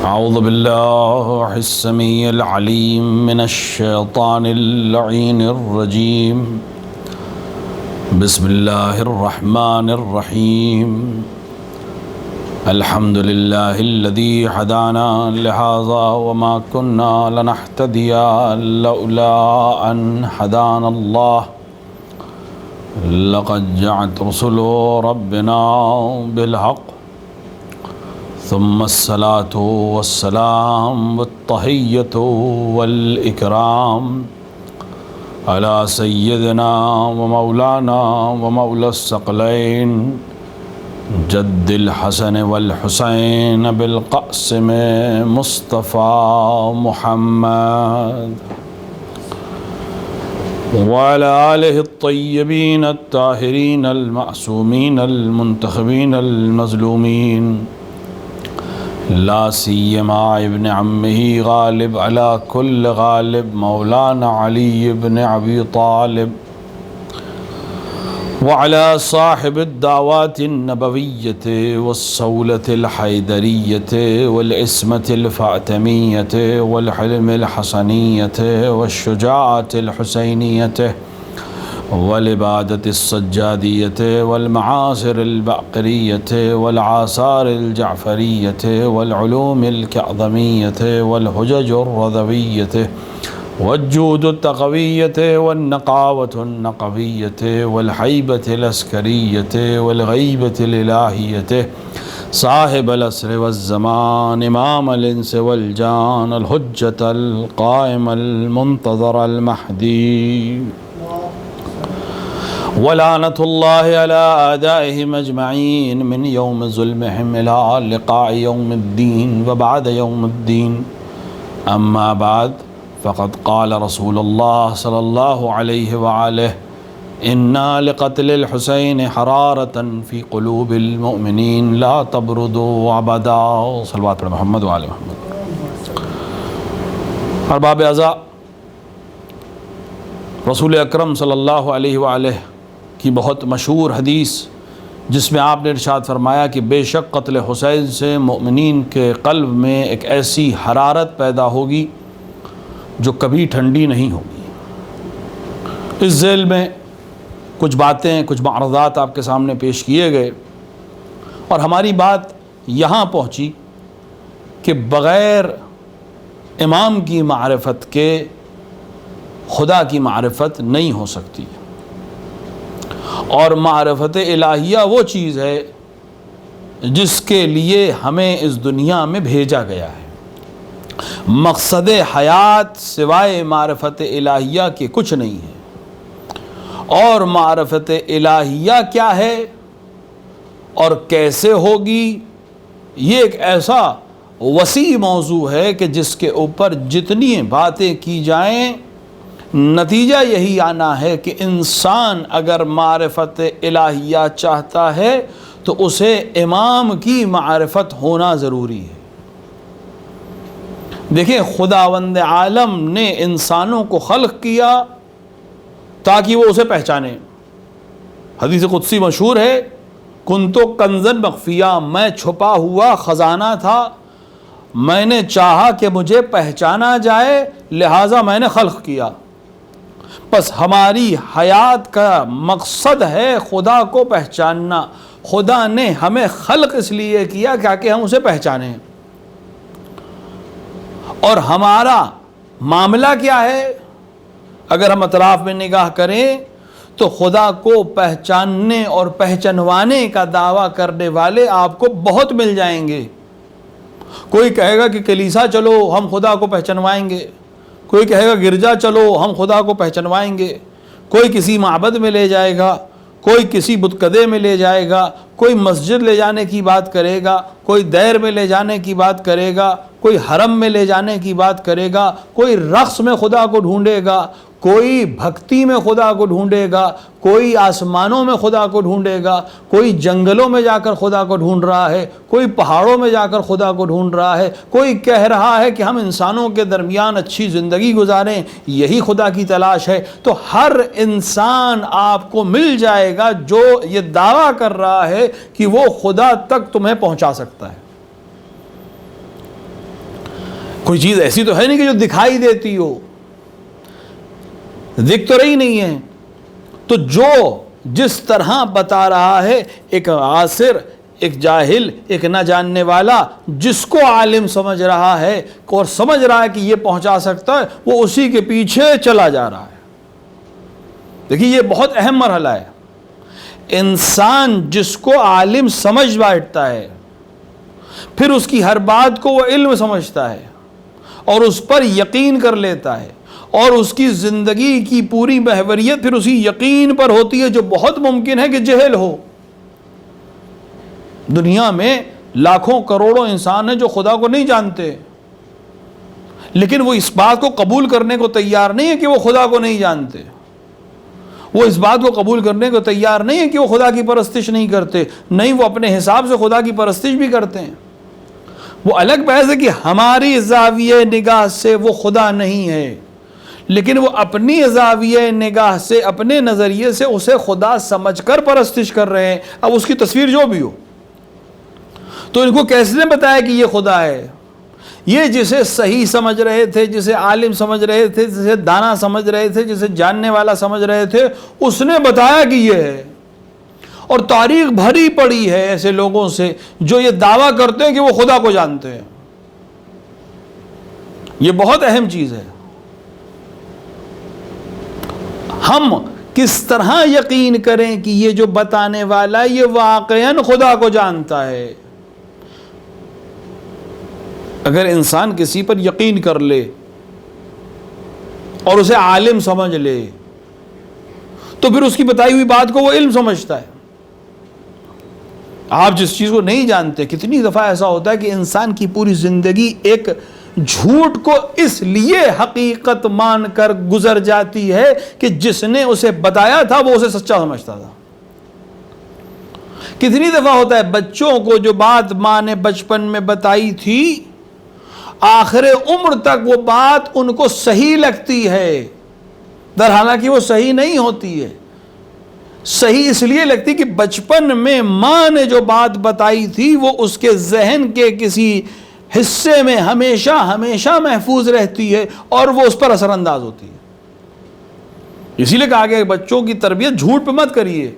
اعوذ باللہ السمیع العلیم من الشیطان اللعین الرجیم بسم اللہ الرحمن الرحیم الحمد للہ الذی ہدانا لہذا وما كنا لنہتدی لولا ان ہدانا اللہ لقد جاءت رسل ربنا بالحق ثم الصلاة والسلام والتحية والإكرام على سيدنا ومولانا ومولى الثقلين جد الحسن والحسين بالقاسم مصطفى محمد وعلى آله الطيبين الطاهرين المعصومين المنتخبين المظلومين لا سيما ابن عمه غالب على كل غالب مولانا علي بن أبي طالب وعلى صاحب الدعوات النبوية والصولة الحيدرية والعصمة الفاطمية والحلم الحسنية والشجاعة الحسينية والعبادة السجادية والمعاصر الباقرية والعاثار الجعفرية والعلوم الكاظمية والحجج الرضوية والجود التقوية والنقاوة النقوية والهيبة العسكرية والغيبة الإلهية صاحب العصر والزمان إمام الإنس والجان الحجة القائم المنتظر المهدي ولعنة الله على أعدائهم أجمعين من يوم ظلمهم إلى لقاء يوم الدين وبعد يوم الدين أما بعد فقد قال رسول الله صلى الله عليه وآله إنا لقتل الحسين حرارة في قلوب المؤمنين لا تبردوا أبدا صلوات محمد وآل محمد. ارباب اعزاء، رسول اکرم صلی اللہ علیہ وآلہ کی بہت مشہور حدیث جس میں آپ نے ارشاد فرمایا کہ بے شک قتل حسین سے مومنین کے قلب میں ایک ایسی حرارت پیدا ہوگی جو کبھی ٹھنڈی نہیں ہوگی. اس ذیل میں کچھ باتیں، کچھ معارضات آپ کے سامنے پیش کیے گئے اور ہماری بات یہاں پہنچی کہ بغیر امام کی معرفت کے خدا کی معرفت نہیں ہو سکتی، اور معرفت الہیہ وہ چیز ہے جس کے لیے ہمیں اس دنیا میں بھیجا گیا ہے. مقصد حیات سوائے معرفت الہیہ کے کچھ نہیں ہے. اور معرفت الہیہ کیا ہے اور کیسے ہوگی، یہ ایک ایسا وسیع موضوع ہے کہ جس کے اوپر جتنی باتیں کی جائیں نتیجہ یہی آنا ہے کہ انسان اگر معرفت الہیہ چاہتا ہے تو اسے امام کی معرفت ہونا ضروری ہے. دیکھیں، خداوند عالم نے انسانوں کو خلق کیا تاکہ وہ اسے پہچانے. حدیث قدسی مشہور ہے، کنتو کنزن مخفیہ، میں چھپا ہوا خزانہ تھا، میں نے چاہا کہ مجھے پہچانا جائے لہٰذا میں نے خلق کیا. بس ہماری حیات کا مقصد ہے خدا کو پہچاننا. خدا نے ہمیں خلق اس لیے کیا کہ ہم اسے پہچانیں. اور ہمارا معاملہ کیا ہے؟ اگر ہم اطراف میں نگاہ کریں تو خدا کو پہچاننے اور پہچنوانے کا دعویٰ کرنے والے آپ کو بہت مل جائیں گے. کوئی کہے گا کہ کلیسا چلو ہم خدا کو پہچنوائیں گے، کوئی کہے گا گرجا چلو ہم خدا کو پہچنوائیں گے، کوئی کسی معبد میں لے جائے گا، کوئی کسی بتکدے میں لے جائے گا، کوئی مسجد لے جانے کی بات کرے گا، کوئی دیر میں لے جانے کی بات کرے گا، کوئی حرم میں لے جانے کی بات کرے گا، کوئی رقص میں خدا کو ڈھونڈے گا، کوئی بھکتی میں خدا کو ڈھونڈے گا، کوئی آسمانوں میں خدا کو ڈھونڈے گا، کوئی جنگلوں میں جا کر خدا کو ڈھونڈ رہا ہے، کوئی پہاڑوں میں جا کر خدا کو ڈھونڈ رہا ہے، کوئی کہہ رہا ہے کہ ہم انسانوں کے درمیان اچھی زندگی گزاریں، یہی خدا کی تلاش ہے. تو ہر انسان آپ کو مل جائے گا جو یہ دعویٰ کر رہا ہے کہ وہ خدا تک تمہیں پہنچا سکتا ہے. کوئی چیز ایسی تو ہے نہیں کہ جو دکھائی دیتی ہو، دکھ تو رہی نہیں ہے. تو جو جس طرح بتا رہا ہے، ایک عاصر، ایک جاہل، ایک نہ جاننے والا، جس کو عالم سمجھ رہا ہے اور سمجھ رہا ہے کہ یہ پہنچا سکتا ہے، وہ اسی کے پیچھے چلا جا رہا ہے. دیکھیے یہ بہت اہم مرحلہ ہے. انسان جس کو عالم سمجھ بیٹھتا ہے، پھر اس کی ہر بات کو وہ علم سمجھتا ہے اور اس پر یقین کر لیتا ہے، اور اس کی زندگی کی پوری محوریت پھر اسی یقین پر ہوتی ہے، جو بہت ممکن ہے کہ جہل ہو. دنیا میں لاکھوں کروڑوں انسان ہیں جو خدا کو نہیں جانتے، لیکن وہ اس بات کو قبول کرنے کو تیار نہیں ہے کہ وہ خدا کو نہیں جانتے. وہ اس بات کو قبول کرنے کو تیار نہیں ہے کہ وہ خدا کی پرستش نہیں کرتے. نہیں، وہ اپنے حساب سے خدا کی پرستش بھی کرتے ہیں. وہ الگ بحث ہے کہ ہماری زاویہ نگاہ سے وہ خدا نہیں ہے، لیکن وہ اپنی زاویہ نگاہ سے، اپنے نظریے سے اسے خدا سمجھ کر پرستش کر رہے ہیں. اب اس کی تصویر جو بھی ہو، تو ان کو کیسے نے بتایا کہ یہ خدا ہے؟ یہ جسے صحیح سمجھ رہے تھے، جسے عالم سمجھ رہے تھے، جسے دانا سمجھ رہے تھے، جسے جاننے والا سمجھ رہے تھے، اس نے بتایا کہ یہ ہے. اور تاریخ بھری پڑی ہے ایسے لوگوں سے جو یہ دعویٰ کرتے ہیں کہ وہ خدا کو جانتے ہیں. یہ بہت اہم چیز ہے. ہم کس طرح یقین کریں کہ یہ جو بتانے والا یہ واقعاً خدا کو جانتا ہے؟ اگر انسان کسی پر یقین کر لے اور اسے عالم سمجھ لے تو پھر اس کی بتائی ہوئی بات کو وہ علم سمجھتا ہے. آپ جس چیز کو نہیں جانتے، کتنی دفعہ ایسا ہوتا ہے کہ انسان کی پوری زندگی ایک جھوٹ کو اس لیے حقیقت مان کر گزر جاتی ہے کہ جس نے اسے بتایا تھا وہ اسے سچا سمجھتا تھا. کتنی دفعہ ہوتا ہے بچوں کو جو بات ماں نے بچپن میں بتائی تھی، آخر عمر تک وہ بات ان کو صحیح لگتی ہے، در حالانکہ وہ صحیح نہیں ہوتی ہے. صحیح اس لیے لگتی کہ بچپن میں ماں نے جو بات بتائی تھی وہ اس کے ذہن کے کسی حصے میں ہمیشہ ہمیشہ محفوظ رہتی ہے اور وہ اس پر اثر انداز ہوتی ہے. اسی لیے کہا گیا کہ بچوں کی تربیت جھوٹ پہ مت کریے.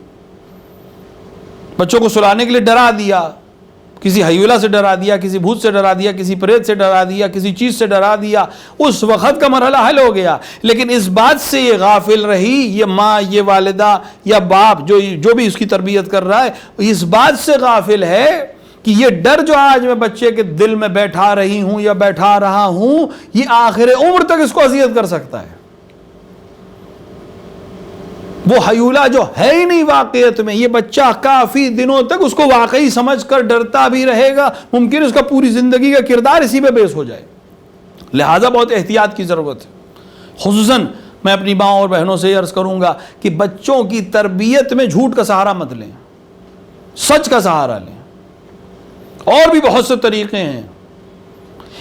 بچوں کو سلانے کے لیے ڈرا دیا، کسی ہیولا سے ڈرا دیا، کسی بھوت سے ڈرا دیا، کسی پریت سے ڈرا دیا، کسی چیز سے ڈرا دیا، اس وقت کا مرحلہ حل ہو گیا. لیکن اس بات سے یہ غافل رہی، یہ ماں، یہ والدہ یا باپ جو بھی اس کی تربیت کر رہا ہے، اس بات سے غافل ہے کہ یہ ڈر جو آج میں بچے کے دل میں بیٹھا رہی ہوں یا بیٹھا رہا ہوں، یہ آخر عمر تک اس کو اذیت کر سکتا ہے. وہ حیولہ جو ہے ہی نہیں واقعیت میں، یہ بچہ کافی دنوں تک اس کو واقعی سمجھ کر ڈرتا بھی رہے گا، ممکن اس کا پوری زندگی کا کردار اسی پہ بیس ہو جائے. لہٰذا بہت احتیاط کی ضرورت ہے. خصوصاً میں اپنی ماں اور بہنوں سے یہ عرض کروں گا کہ بچوں کی تربیت میں جھوٹ کا سہارا مت لیں، سچ کا سہارا لیں. اور بھی بہت سے طریقے ہیں.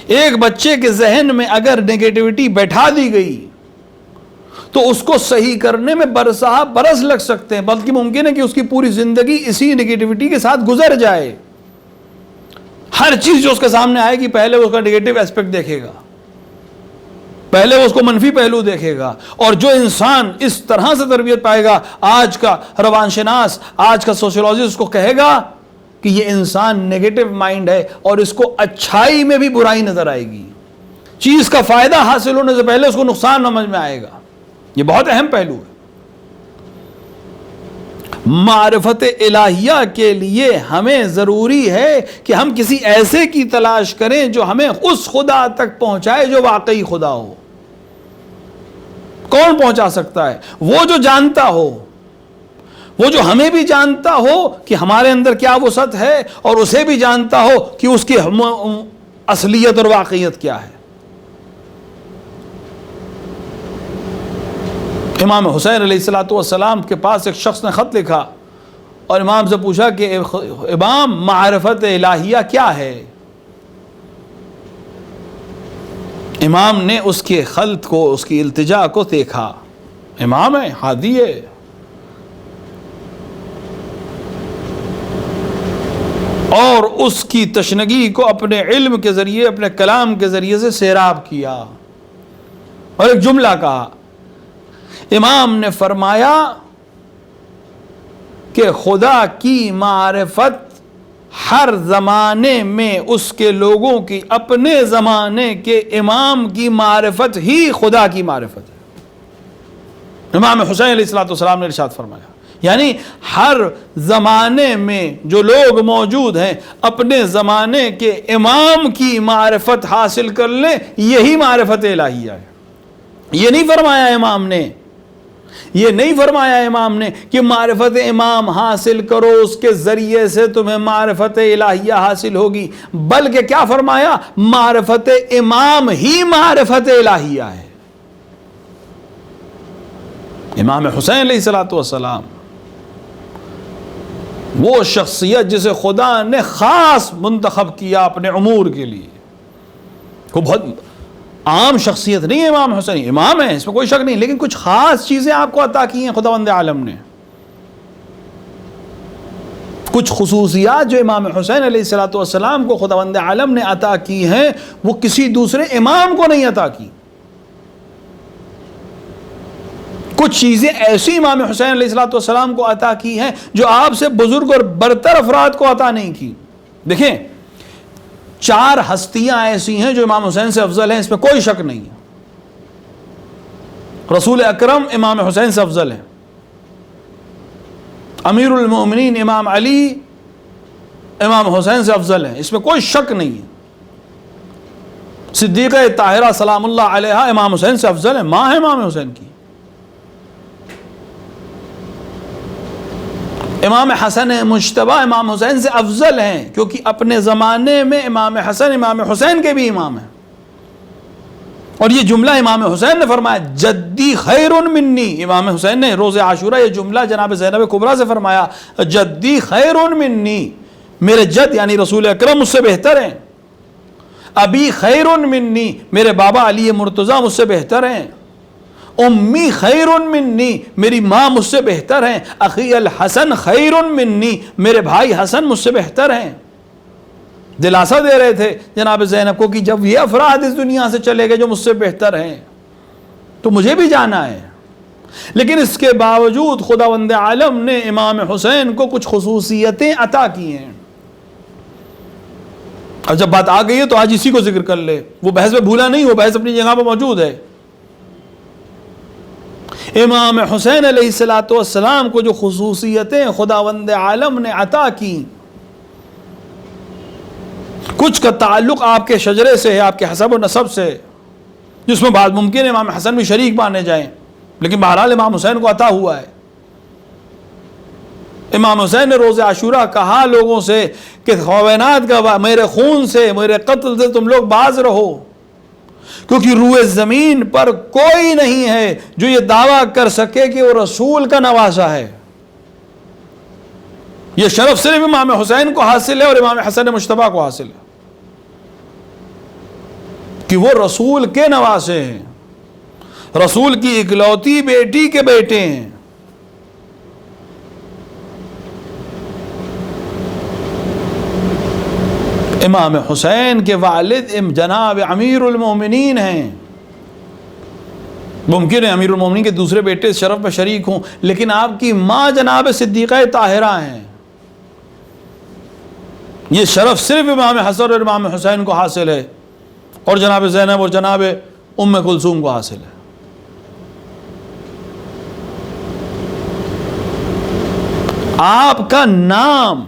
ایک بچے کے ذہن میں اگر نیگیٹیوٹی بیٹھا دی گئی تو اس کو صحیح کرنے میں برسہ برس لگ سکتے ہیں، بلکہ ممکن ہے کہ اس کی پوری زندگی اسی نیگیٹیوٹی کے ساتھ گزر جائے. ہر چیز جو اس کے سامنے آئے گی پہلے وہ اس کا نیگیٹو ایسپیکٹ دیکھے گا، پہلے وہ اس کو منفی پہلو دیکھے گا. اور جو انسان اس طرح سے تربیت پائے گا، آج کا روان شناس، آج کا سوشیولوجسٹ اس کو کہے گا کہ یہ انسان نیگیٹو مائنڈ ہے اور اس کو اچھائی میں بھی برائی نظر آئے گی. چیز کا فائدہ حاصل ہونے سے پہلے اس کو نقصان سمجھ میں آئے گا. یہ بہت اہم پہلو ہے. معرفت الہیہ کے لیے ہمیں ضروری ہے کہ ہم کسی ایسے کی تلاش کریں جو ہمیں اس خدا تک پہنچائے جو واقعی خدا ہو. کون پہنچا سکتا ہے؟ وہ جو جانتا ہو، وہ جو ہمیں بھی جانتا ہو کہ ہمارے اندر کیا وسعت ہے، اور اسے بھی جانتا ہو کہ اس کی اصلیت اور واقعیت کیا ہے. امام حسین علیہ السلام کے پاس ایک شخص نے خط لکھا اور امام سے پوچھا کہ امام معرفت الہیہ کیا ہے؟ امام نے اس کے خط کو، اس کی التجا کو دیکھا. امام ہے، ہادی ہے، اور اس کی تشنگی کو اپنے علم کے ذریعے، اپنے کلام کے ذریعے سے سیراب کیا۔ اور ایک جملہ کہا، امام نے فرمایا کہ خدا کی معرفت ہر زمانے میں اس کے لوگوں کی اپنے زمانے کے امام کی معرفت ہی خدا کی معرفت ہے۔ امام حسین علیہ السلام نے ارشاد فرمایا، یعنی ہر زمانے میں جو لوگ موجود ہیں اپنے زمانے کے امام کی معرفت حاصل کر لیں، یہی معرفت الہیہ ہے۔ یہ نہیں فرمایا امام نے کہ معرفت امام حاصل کرو، اس کے ذریعے سے تمہیں معرفت الہیہ حاصل ہوگی، بلکہ کیا فرمایا؟ معرفت امام ہی معرفت الہیہ ہے۔ امام حسین علیہ السلام وہ شخصیت جسے خدا نے خاص منتخب کیا اپنے امور کے لیے، وہ بہت عام شخصیت نہیں ہے امام حسین، امام ہے اس میں کوئی شک نہیں، لیکن کچھ خاص چیزیں آپ کو عطا کی ہیں خداوند عالم نے، کچھ خصوصیات جو امام حسین علیہ السلام کو خداوند عالم نے عطا کی ہیں وہ کسی دوسرے امام کو نہیں عطا کی۔ کچھ چیزیں ایسی امام حسین علیہ السلام کو عطا کی ہیں جو آپ سے بزرگ اور برتر افراد کو عطا نہیں کی۔ دیکھیں 4 ہستیاں ایسی ہیں جو امام حسین سے افضل ہیں، اس میں کوئی شک نہیں ہے۔ رسول اکرم امام حسین سے افضل ہیں، امیر المومنین امام علی امام حسین سے افضل ہیں، اس میں کوئی شک نہیں ہے۔ صدیقہ طاہرہ سلام اللہ علیہا امام حسین سے افضل ہیں، ماں ہے امام حسین کی۔ امام حسن مجتبی امام حسین سے افضل ہیں، کیونکہ اپنے زمانے میں امام حسن امام حسین کے بھی امام ہیں۔ اور یہ جملہ امام حسین نے فرمایا، جدی خیر منی، امام حسین نے روز عاشورہ یہ جملہ جناب زینب کبریٰ سے فرمایا، جدی خیر منی، میرے جد یعنی رسول اکرم مجھ سے بہتر ہیں، ابی خیر منی، میرے بابا علی مرتضیٰ مجھ سے بہتر ہیں، امی خیر منی، میری ماں مجھ سے بہتر ہیں، اخی الحسن خیر منی، میرے بھائی حسن مجھ سے بہتر ہیں۔ دلاسا دے رہے تھے جناب زینب کو کہ جب یہ افراد اس دنیا سے چلے گئے جو مجھ سے بہتر ہیں تو مجھے بھی جانا ہے۔ لیکن اس کے باوجود خداوند عالم نے امام حسین کو کچھ خصوصیتیں عطا کی ہیں۔ اب جب بات آ گئی ہے تو آج اسی کو ذکر کر لے، وہ بحث میں بھولا نہیں، وہ بحث اپنی جگہ پہ موجود ہے۔ امام حسین علیہ السلام کو جو خصوصیتیں خداوند عالم نے عطا کی، کچھ کا تعلق آپ کے شجرے سے ہے، آپ کے حسب و نسب سے، جس میں بعض ممکن ہے امام حسن بھی شریک مانے جائیں، لیکن بہرحال امام حسین کو عطا ہوا ہے۔ امام حسین نے روز عاشورہ کہا لوگوں سے کہ خوینات کا میرے خون سے، میرے قتل سے تم لوگ باز رہو، کیونکہ روئے زمین پر کوئی نہیں ہے جو یہ دعویٰ کر سکے کہ وہ رسول کا نواسا ہے۔ یہ شرف صرف امام حسین کو حاصل ہے اور امام حسن مجتبی کو حاصل ہے کہ وہ رسول کے نواسے ہیں، رسول کی اکلوتی بیٹی کے بیٹے ہیں۔ امام حسین کے والد جناب امیر المومنین ہیں، ممکن ہے امیر المومنین کے دوسرے بیٹے شرف میں شریک ہوں، لیکن آپ کی ماں جناب صدیقہ طاہرہ ہیں۔ یہ شرف صرف امام حسن اور امام حسین کو حاصل ہے، اور جناب زینب اور جناب ام کلثوم کو حاصل ہے۔ آپ کا نام،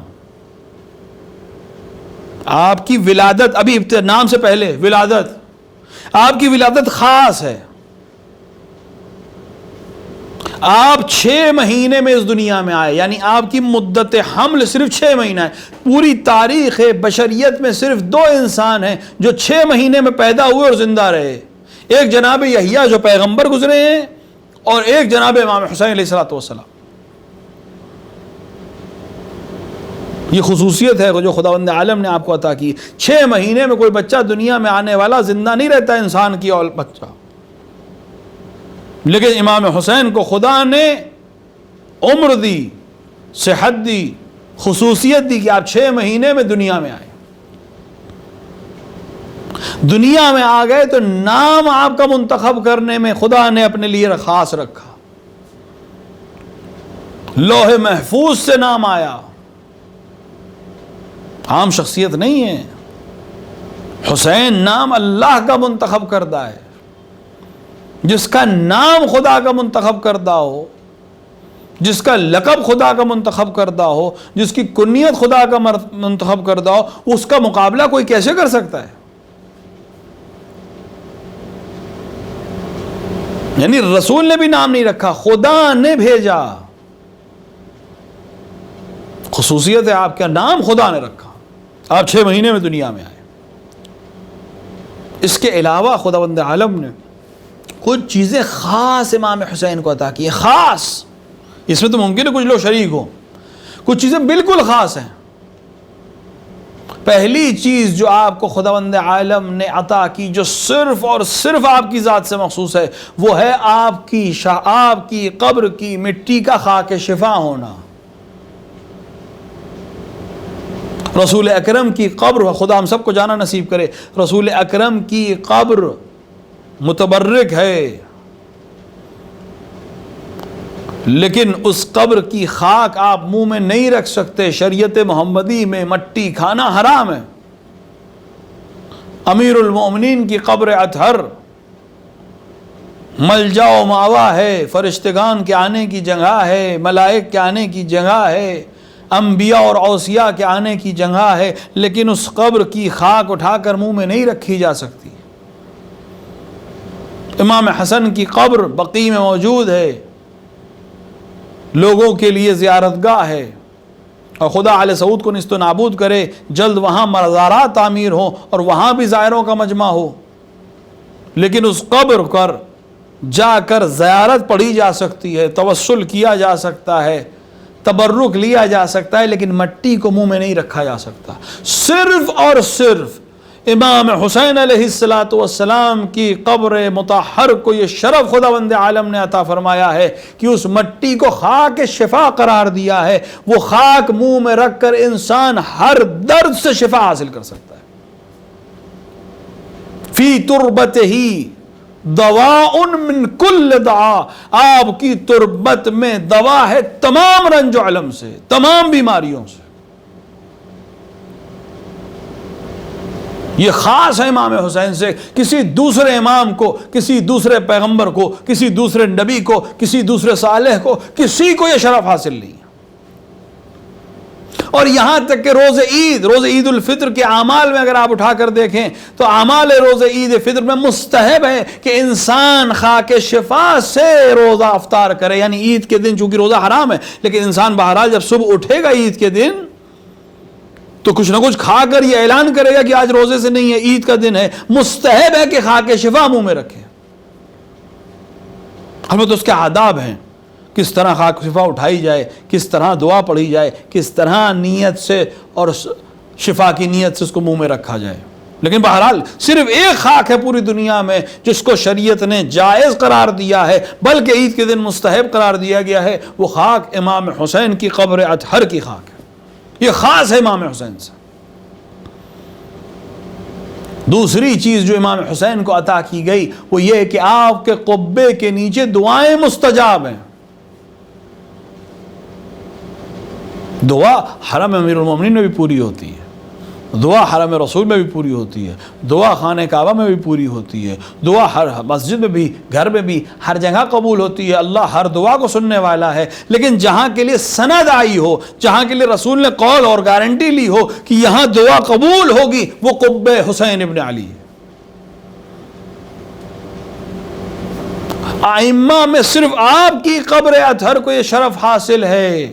آپ کی ولادت، ابھی نام سے پہلے ولادت، آپ کی ولادت خاص ہے۔ آپ 6 مہینے میں اس دنیا میں آئے، یعنی آپ کی مدت حمل صرف 6 مہینہ ہے۔ پوری تاریخ بشریت میں صرف 2 انسان ہیں جو 6 مہینے میں پیدا ہوئے اور زندہ رہے، ایک جناب یحییٰ جو پیغمبر گزرے ہیں، اور ایک جناب امام حسین علیہ السلام۔ یہ خصوصیت ہے جو خداوند عالم نے آپ کو عطا کی۔ 6 مہینے میں کوئی بچہ دنیا میں آنے والا زندہ نہیں رہتا انسان کی اور بچہ، لیکن امام حسین کو خدا نے عمر دی، صحت دی، خصوصیت دی کہ آپ 6 مہینے میں دنیا میں آئے. دنیا میں آ گئے تو نام آپ کا منتخب کرنے میں خدا نے اپنے لیے خاص رکھا. لوح محفوظ سے نام آیا، عام شخصیت نہیں ہے. حسین نام اللہ کا منتخب کردہ ہے. جس کا نام خدا کا منتخب کردہ ہو، جس کا لقب خدا کا منتخب کردہ ہو، جس کی کنیت خدا کا منتخب کردہ ہو، اس کا مقابلہ کوئی کیسے کر سکتا ہے؟ یعنی رسول نے بھی نام نہیں رکھا، خدا نے بھیجا. خصوصیت ہے آپ کا نام خدا نے رکھا. آپ 6 مہینے میں دنیا میں آئے. اس کے علاوہ خداوند عالم نے کچھ چیزیں خاص امام حسین کو عطا کی. خاص، اس میں تو ممکن ہے کچھ لوگ شریک ہوں. کچھ چیزیں بالکل خاص ہیں. پہلی چیز جو آپ کو خداوند عالم نے عطا کی، جو صرف اور صرف آپ کی ذات سے مخصوص ہے، وہ ہے آپ کی قبر کی مٹی کا خاک شفا ہونا. رسول اکرم کی قبر، خدا ہم سب کو جانا نصیب کرے، رسول اکرم کی قبر متبرک ہے، لیکن اس قبر کی خاک آپ منہ میں نہیں رکھ سکتے. شریعت محمدی میں مٹی کھانا حرام ہے. امیر المومنین کی قبر اطہر ملجا و ماوا ہے، فرشتگان کے آنے کی جگہ ہے، ملائک کے آنے کی جگہ ہے، انبیاء اور اوصیاء کے آنے کی جگہ ہے، لیکن اس قبر کی خاک اٹھا کر منہ میں نہیں رکھی جا سکتی. امام حسن کی قبر بقیع میں موجود ہے، لوگوں کے لیے زیارت گاہ ہے، اور خدا آل سعود کو نیست و نابود کرے، جلد وہاں مزارات تعمیر ہوں اور وہاں بھی زائروں کا مجمع ہو. لیکن اس قبر پر جا کر زیارت پڑھی جا سکتی ہے، توسل کیا جا سکتا ہے، تبرک لیا جا سکتا ہے، لیکن مٹی کو منہ میں نہیں رکھا جا سکتا. صرف اور صرف امام حسین علیہ السلام کی قبر مطہر کو یہ شرف خداوند عالم نے عطا فرمایا ہے کہ اس مٹی کو خاک شفا قرار دیا ہے. وہ خاک منہ میں رکھ کر انسان ہر درد سے شفا حاصل کر سکتا ہے. فی تربتہ دواء من کل دعا، آپ کی تربت میں دوا ہے تمام رنج و علم سے، تمام بیماریوں سے. یہ خاص ہے امام حسین سے. کسی دوسرے امام کو، کسی دوسرے پیغمبر کو، کسی دوسرے نبی کو، کسی دوسرے صالح کو، کسی کو یہ شرف حاصل نہیں. اور یہاں تک کہ روز عید الفطر کے اعمال میں اگر آپ اٹھا کر دیکھیں تو اعمال روز عید فطر میں مستحب ہے کہ انسان خاک شفا سے روزہ افطار کرے. یعنی عید کے دن چونکہ روزہ حرام ہے، لیکن انسان بہرحال جب صبح اٹھے گا عید کے دن تو کچھ نہ کچھ کھا کر یہ اعلان کرے گا کہ آج روزے سے نہیں ہے، عید کا دن ہے. مستحب ہے کہ خاک شفا منہ میں رکھے. البتہ اس کے آداب ہیں، کس طرح خاک شفا اٹھائی جائے، کس طرح دعا پڑھی جائے، کس طرح نیت سے اور شفا کی نیت سے اس کو منہ میں رکھا جائے. لیکن بہرحال صرف ایک خاک ہے پوری دنیا میں جس کو شریعت نے جائز قرار دیا ہے، بلکہ عید کے دن مستحب قرار دیا گیا ہے. وہ خاک امام حسین کی قبر اطہر کی خاک ہے. یہ خاص ہے امام حسین سے. دوسری چیز جو امام حسین کو عطا کی گئی وہ یہ کہ آپ کے قبے کے نیچے دعائیں مستجاب ہیں. دعا حرم امیر المومنین میں بھی پوری ہوتی ہے، دعا حرم رسول میں بھی پوری ہوتی ہے، دعا خانہ کعبہ میں بھی پوری ہوتی ہے، دعا ہر مسجد میں بھی، گھر میں بھی، ہر جگہ قبول ہوتی ہے. اللہ ہر دعا کو سننے والا ہے. لیکن جہاں کے لیے سند آئی ہو، جہاں کے لیے رسول نے قول اور گارنٹی لی ہو کہ یہاں دعا قبول ہوگی، وہ قبہ حسین ابن علی ہے. ائمہ میں صرف آپ کی قبر اطہر کو یہ شرف حاصل ہے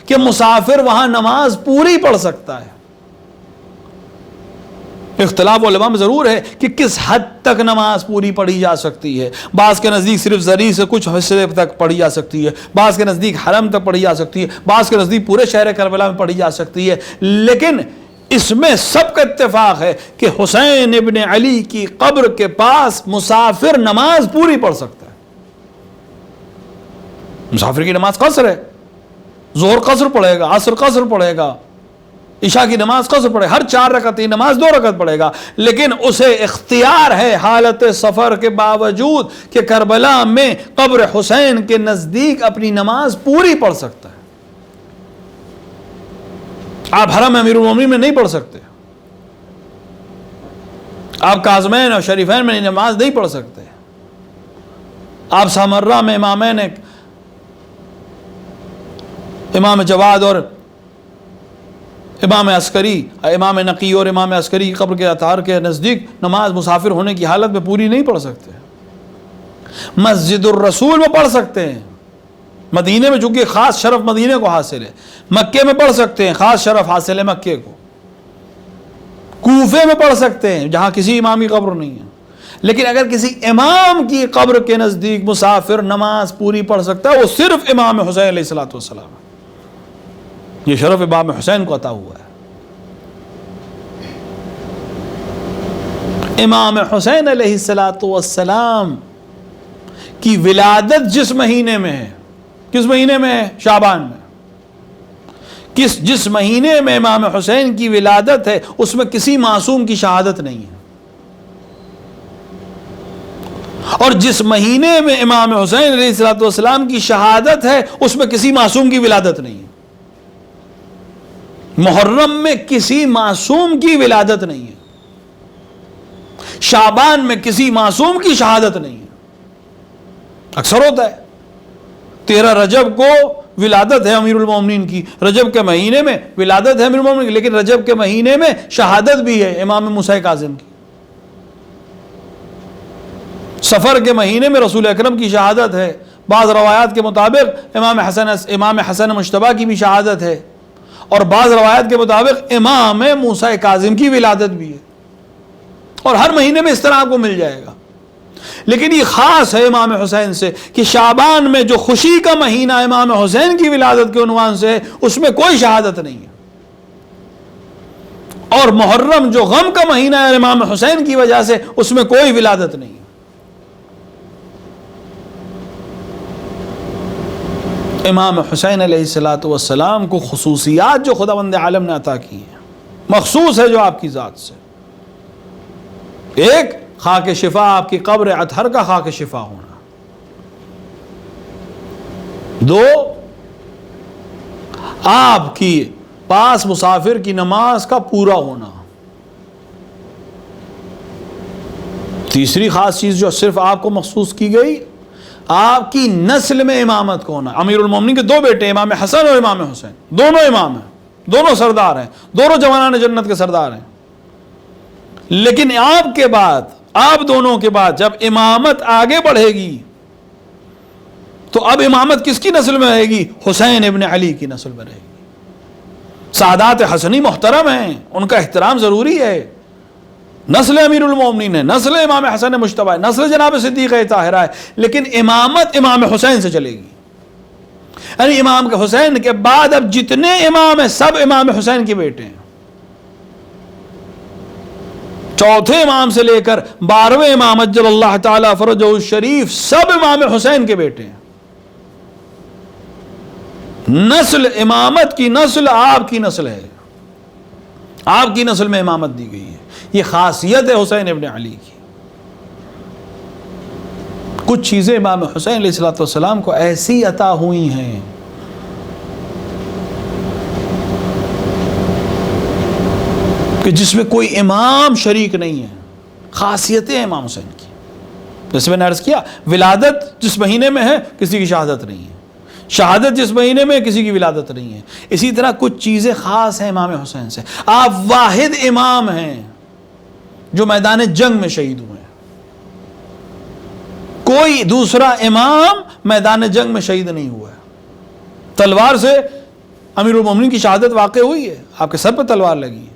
کہ مسافر وہاں نماز پوری پڑھ سکتا ہے. اختلاف علماء میں ضرور ہے کہ کس حد تک نماز پوری پڑھی جا سکتی ہے. بعض کے نزدیک صرف زری سے کچھ حصے تک پڑھی جا سکتی ہے، بعض کے نزدیک حرم تک پڑھی جا سکتی ہے، بعض کے نزدیک پورے شہر کربلا میں پڑھی جا سکتی ہے. لیکن اس میں سب کا اتفاق ہے کہ حسین ابن علی کی قبر کے پاس مسافر نماز پوری پڑھ سکتا ہے. مسافر کی نماز قصر ہے، ظہر قصر پڑھے گا، عصر قصر پڑھے گا، عشاء کی نماز قصر پڑھے، ہر 4 رکعت کی نماز 2 رکعت پڑھے گا، لیکن اسے اختیار ہے حالت سفر کے باوجود کہ کربلا میں قبر حسین کے نزدیک اپنی نماز پوری پڑھ سکتا ہے۔ آپ حرم امیر المومنین میں نہیں پڑھ سکتے، آپ کاظمین اور شریفین میں نماز نہیں پڑھ سکتے، آپ سامرہ میں امامین امام جواد اور امام عسکری، امام نقی اور امام عسکری کی قبر کے اطہار کے نزدیک نماز مسافر ہونے کی حالت میں پوری نہیں پڑھ سکتے۔ مسجد الرسول میں پڑھ سکتے ہیں، مدینے میں چونکہ خاص شرف مدینے کو حاصل ہے، مکے میں پڑھ سکتے ہیں، خاص شرف حاصل ہے مکے کو، کوفے میں پڑھ سکتے ہیں جہاں کسی امام کی قبر نہیں ہے، لیکن اگر کسی امام کی قبر کے نزدیک مسافر نماز پوری پڑھ سکتا ہے وہ صرف امام حسین علیہ السلام ہے۔ یہ شرف امام حسین کو عطا ہوا ہے۔ امام حسین علیہ السلام کی ولادت جس مہینے میں ہے، کس مہینے میں ہے؟ شعبان میں۔ جس مہینے میں امام حسین کی ولادت ہے اس میں کسی معصوم کی شہادت نہیں ہے، اور جس مہینے میں امام حسین علیہ السلام کی شہادت ہے اس میں کسی معصوم کی ولادت نہیں ہے۔ محرم میں کسی معصوم کی ولادت نہیں ہے، شعبان میں کسی معصوم کی شہادت نہیں ہے۔ اکثر ہوتا ہے 13 رجب کو ولادت ہے امیر المومنین کی، رجب کے مہینے میں ولادت ہے امیر المومنین کی، لیکن رجب کے مہینے میں شہادت بھی ہے امام موسیٰ کاظم کی۔ سفر کے مہینے میں رسول اکرم کی شہادت ہے، بعض روایات کے مطابق امام حسن مجتبیٰ کی بھی شہادت ہے، اور بعض روایات کے مطابق امام موسیٰ کاظم کی ولادت بھی ہے، اور ہر مہینے میں اس طرح آپ کو مل جائے گا۔ لیکن یہ خاص ہے امام حسین سے کہ شعبان میں جو خوشی کا مہینہ امام حسین کی ولادت کے عنوان سے ہے اس میں کوئی شہادت نہیں ہے، اور محرم جو غم کا مہینہ ہے امام حسین کی وجہ سے اس میں کوئی ولادت نہیں ہے۔ امام حسین علیہ السلام کو خصوصیات جو خداوند عالم نے عطا کی ہیں مخصوص ہے جو آپ کی ذات سے۔ ایک، خاک شفا، آپ کی قبر اطہر کا خاک شفا ہونا۔ 2، آپ کی پاس مسافر کی نماز کا پورا ہونا۔ تیسری خاص چیز جو صرف آپ کو مخصوص کی گئی، آپ کی نسل میں امامت کو ہونا۔ امیر المومنین کے 2 بیٹے امام حسن اور امام حسین، دونوں امام ہیں، دونوں سردار ہیں، دونوں جوانان جنت کے سردار ہیں، لیکن آپ کے بعد، آپ دونوں کے بعد جب امامت آگے بڑھے گی تو اب امامت کس کی نسل میں رہے گی؟ حسین ابن علی کی نسل میں رہے گی۔ سادات حسنی محترم ہیں، ان کا احترام ضروری ہے، نسل امیر المومنین ہے، نسل امام حسن مجتبیٰ ہے، نسل جناب صدیق طاہرہ ہے، لیکن امامت امام حسین سے چلے گی۔ یعنی امام کے حسین کے بعد اب جتنے امام ہیں سب امام حسین کے بیٹے ہیں، چوتھے امام سے لے کر 12ویں امام عجل اللہ تعالی فرجہ الشریف سب امام حسین کے بیٹے ہیں۔ نسل امامت کی نسل آپ کی نسل ہے، آپ کی نسل میں امامت دی گئی ہے۔ یہ خاصیت ہے حسین ابن علی کی۔ کچھ چیزیں امام حسین علیہ السلام کو ایسی عطا ہوئی ہیں کہ جس میں کوئی امام شریک نہیں ہے، خاصیتیں امام حسین کی۔ جیسے میں نے عرض کیا، ولادت جس مہینے میں ہے کسی کی شہادت نہیں ہے، شہادت جس مہینے میں کسی کی ولادت نہیں ہے، اسی طرح کچھ چیزیں خاص ہیں امام حسین سے۔ آپ واحد امام ہیں جو میدان جنگ میں شہید ہوئے ہیں، کوئی دوسرا امام میدان جنگ میں شہید نہیں ہوا ہے۔ تلوار سے امیر المومنین کی شہادت واقع ہوئی ہے، آپ کے سر پہ تلوار لگی ہے،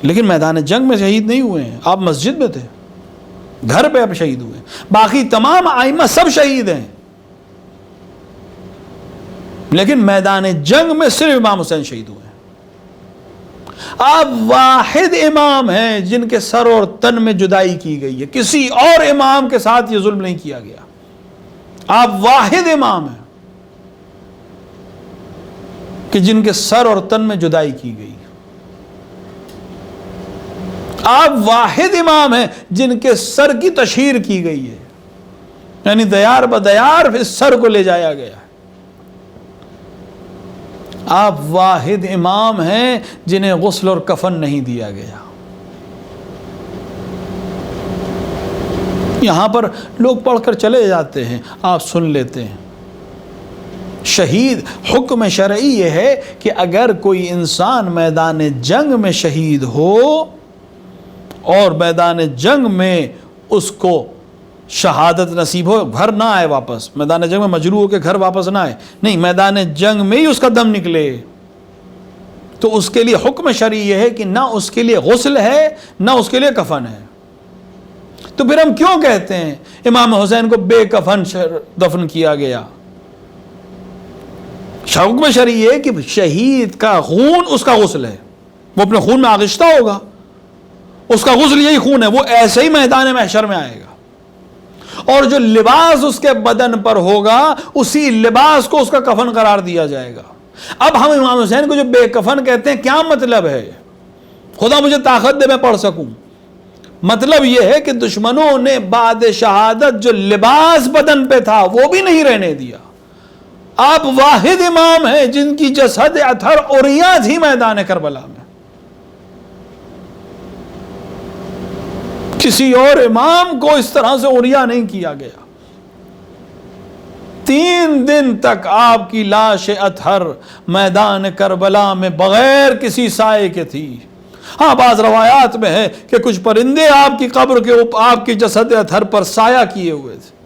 لیکن میدان جنگ میں شہید نہیں ہوئے ہیں، آپ مسجد میں تھے، گھر پہ آپ شہید ہوئے ہیں۔ باقی تمام ائمہ سب شہید ہیں، لیکن میدان جنگ میں صرف امام حسین شہید ہوئے ہیں۔ آپ واحد امام ہیں جن کے سر اور تن میں جدائی کی گئی ہے، کسی اور امام کے ساتھ یہ ظلم نہیں کیا گیا، آپ واحد امام ہیں۔ کہ جن کے سر اور تن میں جدائی کی گئی. آپ واحد امام ہیں جن کے سر کی تشہیر کی گئی ہے، یعنی دیار بدیار اس سر کو لے جایا گیا ہے. آپ واحد امام ہیں جنہیں غسل اور کفن نہیں دیا گیا. یہاں پر لوگ پڑھ کر چلے جاتے ہیں، آپ سن لیتے ہیں. شہید حکم شرعی یہ ہے کہ اگر کوئی انسان میدان جنگ میں شہید ہو اور میدان جنگ میں اس کو شہادت نصیب ہو، گھر نہ آئے واپس، میدان جنگ میں مجروح ہو کے گھر واپس نہ آئے، نہیں، میدان جنگ میں ہی اس کا دم نکلے، تو اس کے لیے حکم شرعی یہ ہے کہ نہ اس کے لیے غسل ہے نہ اس کے لیے کفن ہے. تو پھر ہم کیوں کہتے ہیں امام حسین کو بے کفن دفن کیا گیا؟ حکم شرعی ہے کہ شہید کا خون اس کا غسل ہے، وہ اپنے خون میں آغشتہ ہوگا، اس کا غسل یہی خون ہے، وہ ایسے ہی میدان محشر میں آئے گا، اور جو لباس اس کے بدن پر ہوگا اسی لباس کو اس کا کفن قرار دیا جائے گا. اب ہم امام حسین کو جو بے کفن کہتے ہیں، کیا مطلب ہے؟ خدا مجھے طاقت دے میں پڑھ سکوں. مطلب یہ ہے کہ دشمنوں نے بعد شہادت جو لباس بدن پہ تھا وہ بھی نہیں رہنے دیا. آپ واحد امام ہیں جن کی جسد اطہر عریاں تھی میدان کربلا میں. کسی اور امام کو اس طرح سے عریاں نہیں کیا گیا. 3 دن تک آپ کی لاش اطہر میدان کربلا میں بغیر کسی سائے کے تھی. ہاں، بعض روایات میں ہے کہ کچھ پرندے آپ کی قبر کے اوپر آپ کی جسد اطہر پر سایہ کیے ہوئے تھے.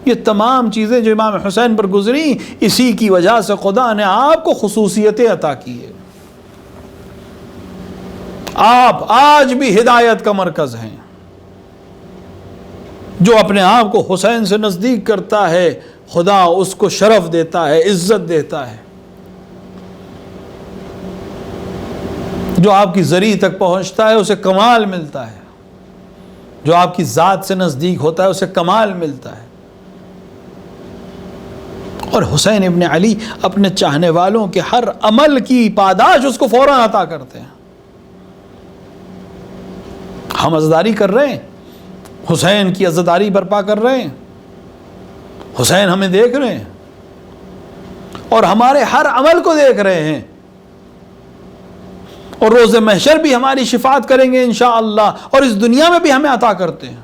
یہ تمام چیزیں جو امام حسین پر گزری، اسی کی وجہ سے خدا نے آپ کو خصوصیتیں عطا کی ہے. آپ آج بھی ہدایت کا مرکز ہیں. جو اپنے آپ کو حسین سے نزدیک کرتا ہے، خدا اس کو شرف دیتا ہے، عزت دیتا ہے. جو آپ کی ذریع تک پہنچتا ہے اسے کمال ملتا ہے، جو آپ کی ذات سے نزدیک ہوتا ہے اسے کمال ملتا ہے. اور حسین ابن علی اپنے چاہنے والوں کے ہر عمل کی پاداش اس کو فوراً عطا کرتے ہیں. ہم عزاداری کر رہے ہیں، حسین کی عزاداری برپا کر رہے ہیں، حسین ہمیں دیکھ رہے ہیں اور ہمارے ہر عمل کو دیکھ رہے ہیں، اور روز محشر بھی ہماری شفاعت کریں گے انشاءاللہ، اور اس دنیا میں بھی ہمیں عطا کرتے ہیں.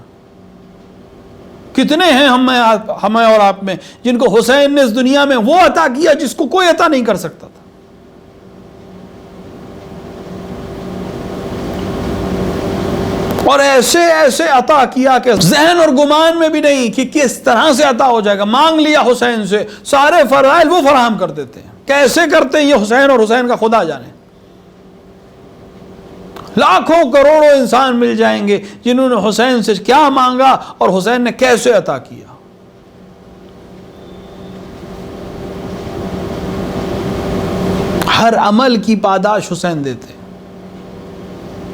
کتنے ہیں ہمیں اور آپ میں جن کو حسین نے اس دنیا میں وہ عطا کیا جس کو کوئی عطا نہیں کر سکتا تھا. اور ایسے ایسے عطا کیا کہ ذہن اور گمان میں بھی نہیں کہ کس طرح سے عطا ہو جائے گا. مانگ لیا حسین سے، سارے فرائض وہ فراہم کر دیتے ہیں. کیسے کرتے ہیں یہ حسین اور حسین کا خدا جانے. لاکھوں کروڑوں انسان مل جائیں گے جنہوں نے حسین سے کیا مانگا اور حسین نے کیسے عطا کیا. ہر عمل کی پاداش حسین دیتے.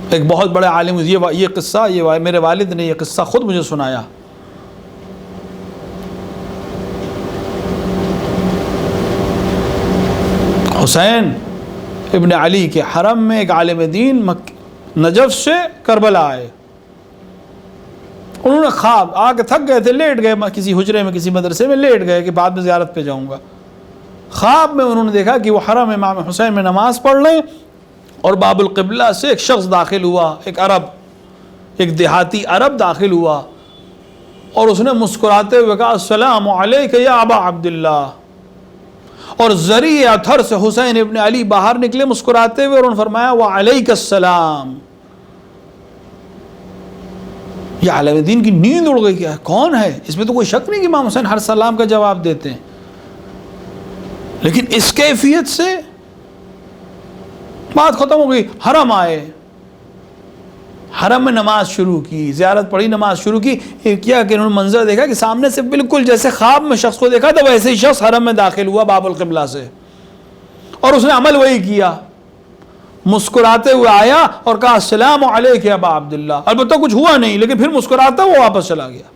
ایک بہت بڑے عالم، یہ قصہ میرے والد نے یہ قصہ خود مجھے سنایا. حسین ابن علی کے حرم میں ایک عالم دین نجف سے کربلا آئے. انہوں نے خواب آ کے تھک گئے تھے، لیٹ گئے کسی حجرے میں، کسی مدرسے میں لیٹ گئے کہ بعد میں زیارت پہ جاؤں گا. خواب میں انہوں نے دیکھا کہ وہ حرم امام حسین میں نماز پڑھ رہے ہیں اور باب القبلہ سے ایک شخص داخل ہوا، ایک دیہاتی عرب داخل ہوا، اور اس نے مسکراتے ہوئے کہا السلام علیک یا ابا عبداللہ. اور ذریعہ اطہر سے حسین ابن علی باہر نکلے مسکراتے ہوئے اور انہوں نے فرمایا وعلیک السلام. یہ عالم دین کی نیند اڑ گئی. کیا کون ہے؟ اس میں تو کوئی شک نہیں کہ امام حسین ہر سلام کا جواب دیتے ہیں، لیکن اس کیفیت سے بات ختم ہو گئی. حرم آئے، حرم میں نماز شروع کی، زیارت پڑھی، نماز شروع کی. کیا کہ انہوں نے منظر دیکھا کہ سامنے سے بالکل جیسے خواب میں شخص کو دیکھا تھا ویسے ہی شخص حرم میں داخل ہوا باب القبلہ سے، اور اس نے عمل وہی کیا. مسکراتے ہوئے آیا اور کہا السلام علیک یا ابا عبداللہ. البتہ کچھ ہوا نہیں، لیکن پھر مسکراتا وہ واپس چلا گیا.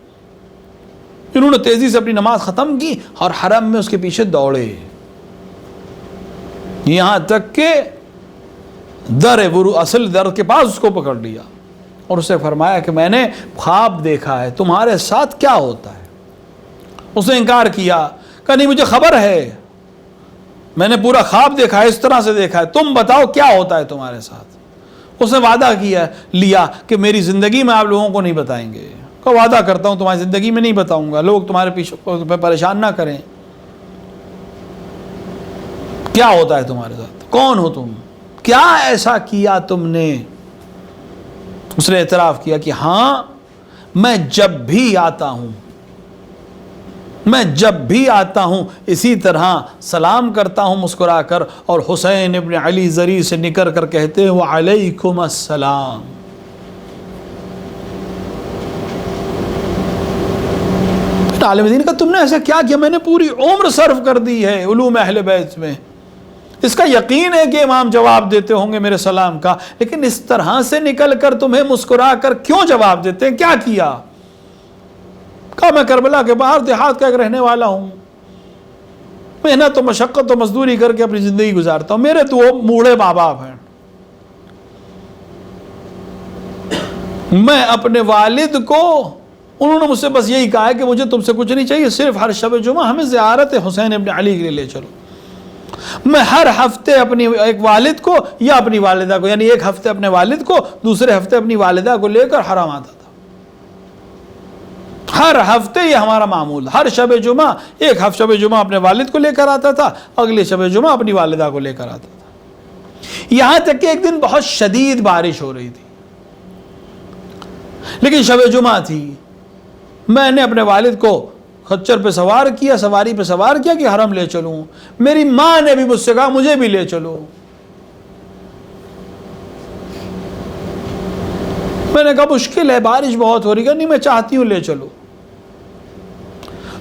انہوں نے تیزی سے اپنی نماز ختم کی اور حرم میں اس کے پیچھے دوڑے. یہاں تک کہ اصل در کے پاس اس کو پکڑ لیا اور اسے فرمایا کہ میں نے خواب دیکھا ہے، تمہارے ساتھ کیا ہوتا ہے؟ اس نے انکار کیا، کہا نہیں مجھے خبر ہے، میں نے پورا خواب دیکھا ہے، اس طرح سے دیکھا ہے، تم بتاؤ کیا ہوتا ہے تمہارے ساتھ؟ اس نے وعدہ لیا کہ میری زندگی میں آپ لوگوں کو نہیں بتائیں گے۔ کہ وعدہ کرتا ہوں تمہاری زندگی میں نہیں بتاؤں گا، لوگ تمہارے پیچھے پریشان نہ کریں۔ کیا ہوتا ہے تمہارے ساتھ؟ کون ہو تم؟ کیا ایسا کیا تم نے؟ اس نے اعتراف کیا کہ ہاں میں جب بھی آتا ہوں اسی طرح سلام کرتا ہوں مسکرا کر، اور حسین ابن علی زری سے نکل کر کہتے ہیں وعلیکم السلام۔ عالم دین کا تم نے ایسا کیا کیا؟ میں نے پوری عمر صرف کر دی ہے علوم اہل بیت میں، اس کا یقین ہے کہ امام جواب دیتے ہوں گے میرے سلام کا، لیکن اس طرح سے نکل کر تمہیں مسکرا کر کیوں جواب دیتے ہیں؟ کیا کیا؟ کہا میں کربلا کے باہر دیہات کا ایک رہنے والا ہوں، محنت و مشقت و مزدوری کر کے اپنی زندگی گزارتا ہوں، میرے تو بوڑھے ماں باپ ہیں، میں اپنے والد کو، انہوں نے مجھ سے بس یہی کہا ہے کہ مجھے تم سے کچھ نہیں چاہیے، صرف ہر شب جمعہ ہمیں زیارت حسین ابن علی کے لیے لے چلو۔ میں ہر ہفتے اپنی ایک والد کو یا اپنی والدہ کو، یعنی ایک ہفتے اپنے والد کو، دوسرے ہفتے اپنی والدہ کو لے کر حرم آتا تھا۔ ہر ہفتے یہ ہمارا معمول، ہر شب جمعہ ایک شب جمعہ اپنے والد کو لے کر آتا تھا، اگلے شب جمعہ اپنی والدہ کو لے کر آتا تھا۔ یہاں تک کہ ایک دن بہت شدید بارش ہو رہی تھی، لیکن شب جمعہ تھی، میں نے اپنے والد کو خچر پہ سوار کیا، سواری پہ سوار کیا کہ حرم لے چلوں۔ میری ماں نے بھی مجھ سے کہا مجھے بھی لے چلو۔ میں نے کہا مشکل ہے، بارش بہت ہو رہی ہے، نہیں میں چاہتی ہوں لے چلو۔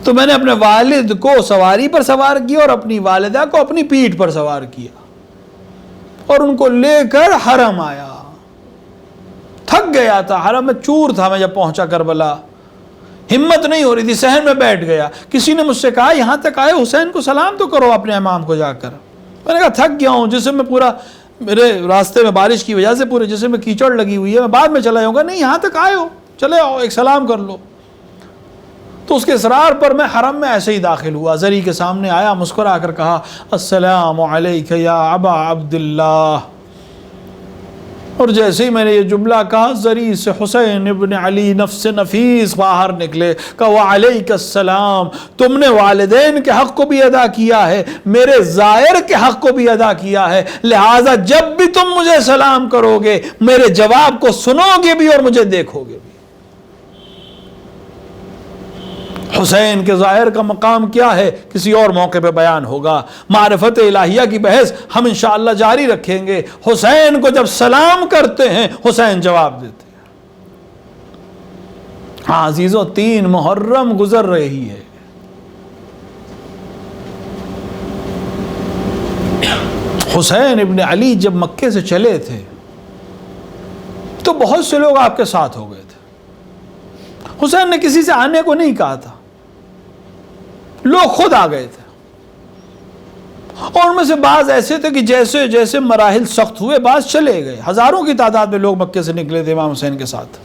تو میں نے اپنے والد کو سواری پر سوار کیا اور اپنی والدہ کو اپنی پیٹھ پر سوار کیا اور ان کو لے کر حرم آیا۔ تھک گیا تھا، حرم میں چور تھا میں جب پہنچا کربلا، ہمت نہیں ہو رہی تھی، صحن میں بیٹھ گیا۔ کسی نے مجھ سے کہا یہاں تک آئے حسین کو سلام تو کرو اپنے امام کو جا کر۔ میں نے کہا تھک گیا ہوں، جسم میں پورا، میرے راستے میں بارش کی وجہ سے پورے جسم میں کیچڑ لگی ہوئی ہے، میں بعد میں چلا جاؤں گا۔ نہیں یہاں تک آئے ہو، چلے آؤ ایک سلام کر لو۔ تو اس کے اصرار پر میں حرم میں ایسے ہی داخل ہوا، زری کے سامنے آیا، مسکرا کر کہا السلام علیک یا ابا عبداللہ، اور جیسے ہی میں نے یہ جملہ کہا زری سے حسین ابن علی نفس نفیس باہر نکلے، کہا وعلیک السلام، تم نے والدین کے حق کو بھی ادا کیا ہے، میرے زائر کے حق کو بھی ادا کیا ہے، لہٰذا جب بھی تم مجھے سلام کرو گے میرے جواب کو سنو گے بھی اور مجھے دیکھو گے بھی۔ حسین کے ظاہر کا مقام کیا ہے کسی اور موقع پہ بیان ہوگا، معرفت الہیہ کی بحث ہم انشاءاللہ جاری رکھیں گے۔ حسین کو جب سلام کرتے ہیں حسین جواب دیتے ہیں۔ ہاں عزیزو، 3 محرم گزر رہی ہے، حسین ابن علی جب مکے سے چلے تھے تو بہت سے لوگ آپ کے ساتھ ہو گئے تھے، حسین نے کسی سے آنے کو نہیں کہا تھا، لوگ خود آ گئے تھے، اور ان میں سے بعض ایسے تھے کہ جیسے جیسے مراحل سخت ہوئے بعض چلے گئے، ہزاروں کی تعداد میں لوگ مکے سے نکلے تھے امام حسین کے ساتھ،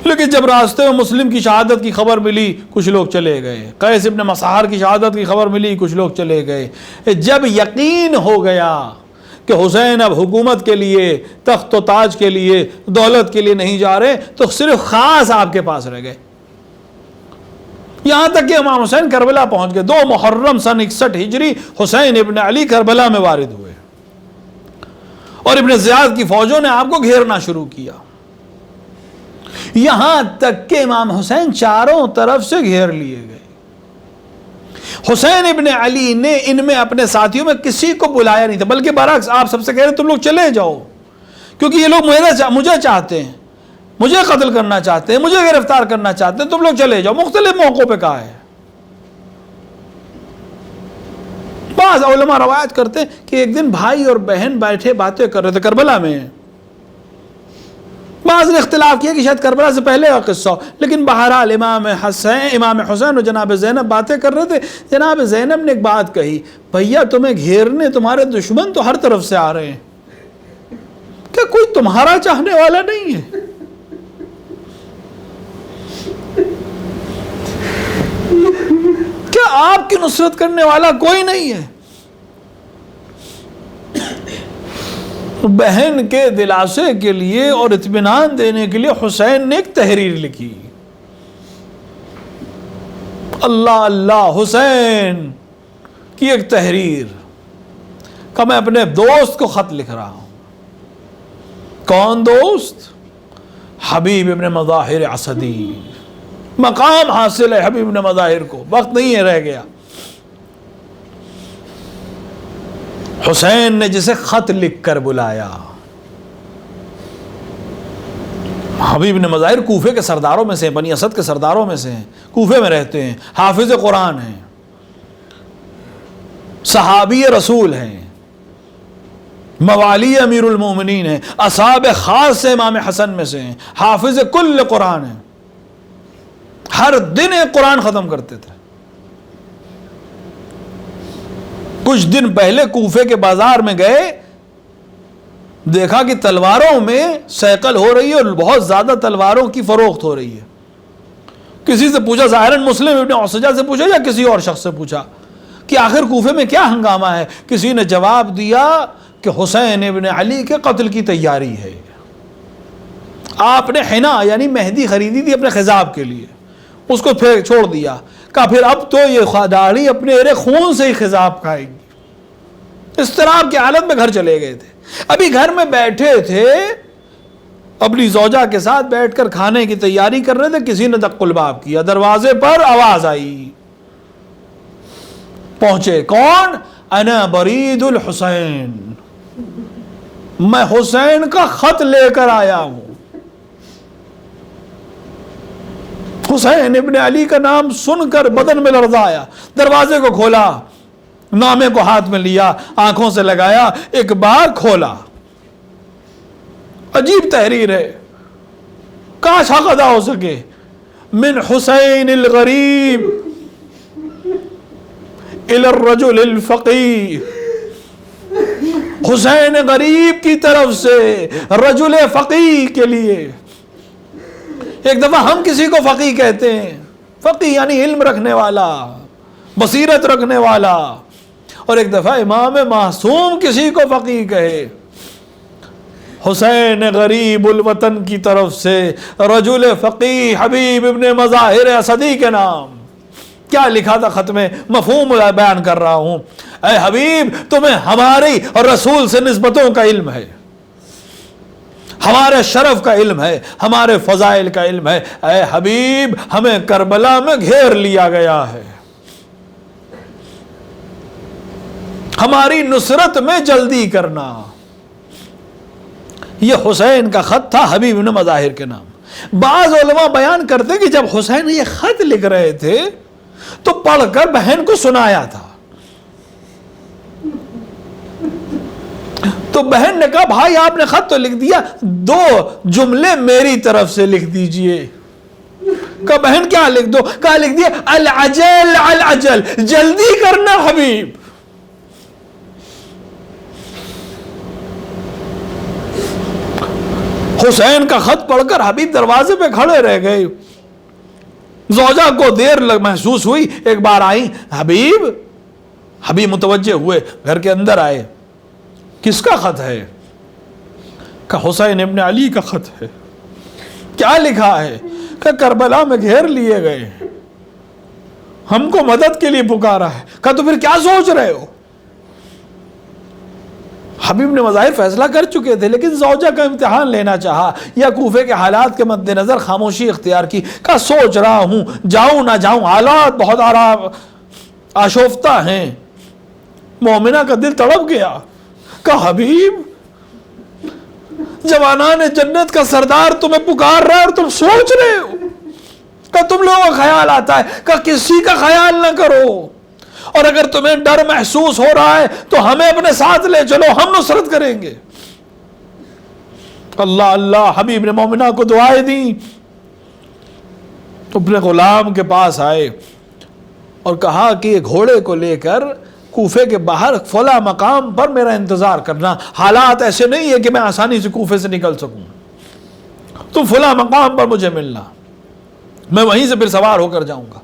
لیکن جب راستے میں مسلم کی شہادت کی خبر ملی کچھ لوگ چلے گئے، قیس ابن مسحر کی شہادت کی خبر ملی کچھ لوگ چلے گئے۔ جب یقین ہو گیا کہ حسین اب حکومت کے لیے، تخت و تاج کے لیے، دولت کے لیے نہیں جا رہے، تو صرف خاص آپ کے پاس رہ گئے، یہاں تک کہ امام حسین کربلا پہنچ گئے۔ 2 محرم سن 61 ہجری حسین ابن علی کربلا میں وارد ہوئے اور ابن زیاد کی فوجوں نے آپ کو گھیرنا شروع کیا، یہاں تک کہ امام حسین چاروں طرف سے گھیر لیے گئے۔ حسین ابن علی نے ان میں اپنے ساتھیوں میں کسی کو بلایا نہیں تھا، بلکہ برعکس آپ سب سے کہہ رہے تم لوگ چلے جاؤ، کیونکہ یہ لوگ مجھے چاہتے ہیں، مجھے قتل کرنا چاہتے ہیں، مجھے گرفتار کرنا چاہتے ہیں، تم لوگ چلے جاؤ۔ مختلف موقعوں پہ کہا ہے۔ بعض علماء روایت کرتے ہیں کہ ایک دن بھائی اور بہن بیٹھے باتیں کر رہے تھے کربلا میں، بعض نے اختلاف کیا کہ شاید کربلا سے پہلے کا قصہ ہو، لیکن بہرحال امام حسین اور جناب زینب باتیں کر رہے تھے. جناب زینب نے ایک بات کہی، بھیا تمہیں گھیرنے تمہارے دشمن تو ہر طرف سے آ رہے ہیں، کیا کوئی تمہارا چاہنے والا نہیں ہے؟ کیا آپ کی نصرت کرنے والا کوئی نہیں ہے؟ بہن کے دلاسے کے لیے اور اطمینان دینے کے لیے حسین نے ایک تحریر لکھی، اللہ اللہ حسین کی ایک تحریر، کہ میں اپنے دوست کو خط لکھ رہا ہوں. کون دوست؟ حبیب ابن مظاہر اسدی. مقام حاصل ہے حبیب ابن مظاہر کو، وقت نہیں ہے رہ گیا. حسین نے جسے خط لکھ کر بلایا. حبیب ابن مظاہر کوفے کے سرداروں میں سے، بنی اسد کے سرداروں میں سے ہیں، کوفے میں رہتے ہیں، حافظ قرآن ہیں، صحابی رسول ہیں، موالی امیر المومنین ہیں، اصحاب خاص سے امام حسن میں سے ہیں، حافظ کل قرآن ہیں، ہر دن ایک قرآن ختم کرتے تھے. کچھ دن پہلے کوفے کے بازار میں گئے، دیکھا کہ تلواروں میں سیکل ہو رہی ہے اور بہت زیادہ تلواروں کی فروخت ہو رہی ہے. کسی سے پوچھا، ظاہراً مسلم ابن عسجہ سے پوچھا یا کسی اور شخص سے پوچھا کہ آخر کوفے میں کیا ہنگامہ ہے؟ کسی نے جواب دیا کہ حسین ابن علی کے قتل کی تیاری ہے. آپ نے حنا یعنی مہندی خریدی تھی اپنے خضاب کے لیے، اس کو پھر چھوڑ دیا، کہا پھر اب تو یہ داڑھی اپنے ارے خون سے ہی خضاب کھائے گی. اضطراب کی حالت میں گھر چلے گئے تھے. ابھی گھر میں بیٹھے تھے، اپنی زوجہ کے ساتھ بیٹھ کر کھانے کی تیاری کر رہے تھے، کسی نے دق الباب کیا، دروازے پر آواز آئی. پہنچے، کون؟ انا برید الحسین، میں حسین کا خط لے کر آیا ہوں. حسین ابن علی کا نام سن کر بدن میں لرزہ آیا. دروازے کو کھولا، نامے کو ہاتھ میں لیا، آنکھوں سے لگایا، ایک بار کھولا. عجیب تحریر ہے، کاش حق ادا ہو سکے. من حسین الغریب الی الرجل الفقیہ، حسین غریب کی طرف سے رجل فقیہ کے لیے. ایک دفعہ ہم کسی کو فقیہ کہتے ہیں، فقیہ یعنی علم رکھنے والا، بصیرت رکھنے والا، اور ایک دفعہ امام معصوم کسی کو فقیہ کہے. حسین غریب الوطن کی طرف سے رجل فقیہ حبیب ابن مظاہر اسدی کے نام. کیا لکھا تھا خط میں؟ مفہوم بیان کر رہا ہوں. اے حبیب، تمہیں ہماری اور رسول سے نسبتوں کا علم ہے، ہمارے شرف کا علم ہے، ہمارے فضائل کا علم ہے. اے حبیب، ہمیں کربلا میں گھیر لیا گیا ہے، ہماری نصرت میں جلدی کرنا. یہ حسین کا خط تھا حبیب بن مظاہر کے نام. بعض علماء بیان کرتے کہ جب حسین یہ خط لکھ رہے تھے تو پڑھ کر بہن کو سنایا تھا. تو بہن نے کہا بھائی آپ نے خط تو لکھ دیا، 2 جملے میری طرف سے لکھ دیجئے. کہا بہن کیا لکھ دو؟ کہا لکھ دیا العجل العجل، جلدی کرنا حبیب. حسین کا خط پڑھ کر حبیب دروازے پہ کھڑے رہ گئے. زوجہ کو دیر محسوس ہوئی، ایک بار آئی، حبیب متوجہ ہوئے، گھر کے اندر آئے. کس کا خط ہے؟ کہ حسین ابن علی کا خط ہے. کیا لکھا ہے؟ کہ کربلا میں گھیر لیے گئے، ہم کو مدد کے لیے پکارا ہے. کہا تو پھر کیا سوچ رہے ہو؟ حبیب نے مظاہر فیصلہ کر چکے تھے، لیکن زوجہ کا امتحان لینا چاہا یا کوفے کے حالات کے مد نظر خاموشی اختیار کی. کہا سوچ رہا ہوں جاؤں نہ جاؤں، حالات بہت آشفتہ ہیں. مومنہ کا دل تڑپ گیا. کہا حبیب، جوانان جنت کا سردار تمہیں پکار رہا ہے اور تم سوچ رہے ہو. کہ تم لوگوں کا خیال آتا ہے. کہ کسی کا خیال نہ کرو، اور اگر تمہیں ڈر محسوس ہو رہا ہے تو ہمیں اپنے ساتھ لے چلو، ہم نصرت کریں گے. اللہ اللہ حبیب نے مومنہ کو دعائیں دیں، تو اپنے غلام کے پاس آئے اور کہا کہ یہ گھوڑے کو لے کر کوفے کے باہر فلاں مقام پر میرا انتظار کرنا، حالات ایسے نہیں ہے کہ میں آسانی سے کوفے سے نکل سکوں، تم فلاں مقام پر مجھے ملنا، میں وہیں سے پھر سوار ہو کر جاؤں گا۔